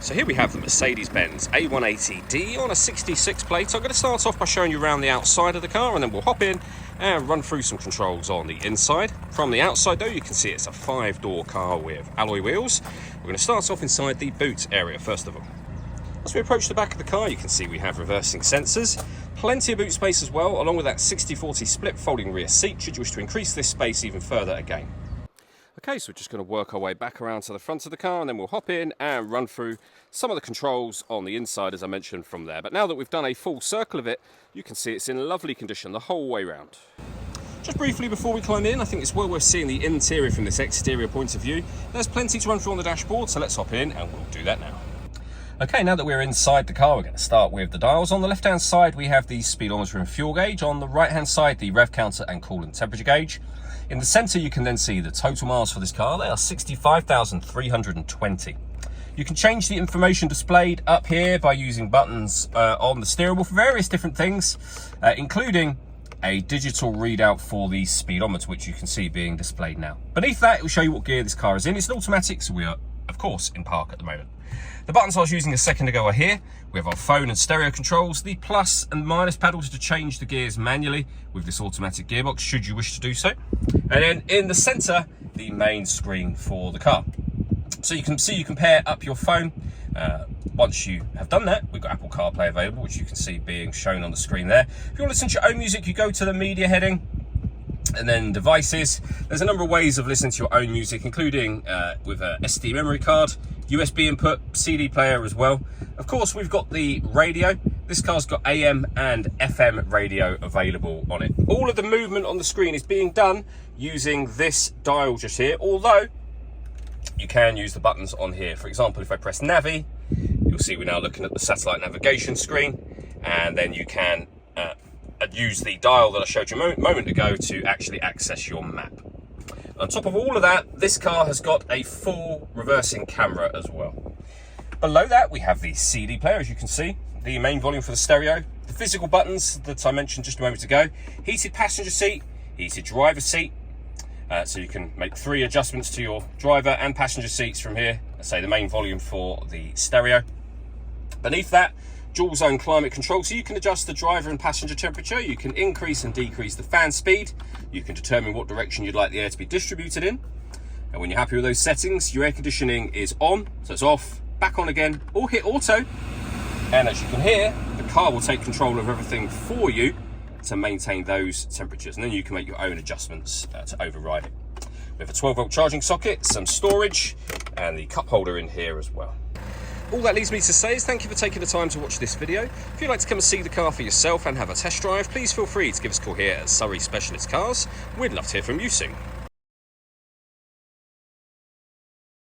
So here we have the Mercedes-Benz A180d on a 66 plate. I'm going to start off by showing you around the outside of the car, and then we'll hop in and run through some controls on the inside. From the outside though, you can see it's a 5-door car with alloy wheels. We're going to start off inside the boot area first of all. As we approach the back of the car, you can see we have reversing sensors, plenty of boot space as well, along with that 60/40 split folding rear seat should you wish to increase this space even further again. Okay, so we're just going to work our way back around to the front of the car, and then we'll hop in and run through some of the controls on the inside as I mentioned from there. But now that we've done a full circle of it, you can see it's in lovely condition the whole way round. Just briefly before we climb in, I think it's well worth seeing the interior from this exterior point of view. There's plenty to run through on the dashboard, so let's hop in and we'll do that now. Okay, now that we're inside the car, we're going to start with the dials. On the left-hand side, we have the speedometer and fuel gauge. On the right-hand side, the rev counter and coolant temperature gauge. In the centre, you can then see the total miles for this car. They are 65,320. You can change the information displayed up here by using buttons on the steering wheel for various different things, including a digital readout for the speedometer, which you can see being displayed now. Beneath that, it will show you what gear this car is in. It's an automatic, so we are, of course, in park at the moment. The buttons I was using a second ago are here. We have our phone and stereo controls, the plus and minus paddles to change the gears manually with this automatic gearbox, should you wish to do so. And then in the center, the main screen for the car. So you can see you can pair up your phone. Once you have done that, we've got Apple CarPlay available, which you can see being shown on the screen there. If you want to listen to your own music, you go to the media heading, and then devices. There's a number of ways of listening to your own music, including with a SD memory card, USB input, CD player as well. Of course, we've got the radio. This car's got AM and FM radio available on it. All of the movement on the screen is being done using this dial just here, although you can use the buttons on here. For example, if I press Navi, you'll see we're now looking at the satellite navigation screen, and then you can use the dial that I showed you a moment ago to actually access your map. On top of all of that, this car has got a full reversing camera as well. Below that, we have the CD player, as you can see, the main volume for the stereo, the physical buttons that I mentioned just a moment ago, heated passenger seat, heated driver seat, so you can make 3 adjustments to your driver and passenger seats from here. Let's say the main volume for the stereo. Beneath that, dual zone climate control, so you can adjust the driver and passenger temperature. You can increase and decrease the fan speed. You can determine what direction you'd like the air to be distributed in. And when you're happy with those settings, your air conditioning is on, so it's off, back on again, or hit auto. And as you can hear, the car will take control of everything for you to maintain those temperatures. And then you can make your own adjustments to override it. We have a 12-volt charging socket, some storage, and the cup holder in here as well. All that leaves me to say is thank you for taking the time to watch this video. If you'd like to come and see the car for yourself and have a test drive, please feel free to give us a call here at Surrey Specialist Cars. We'd love to hear from you soon.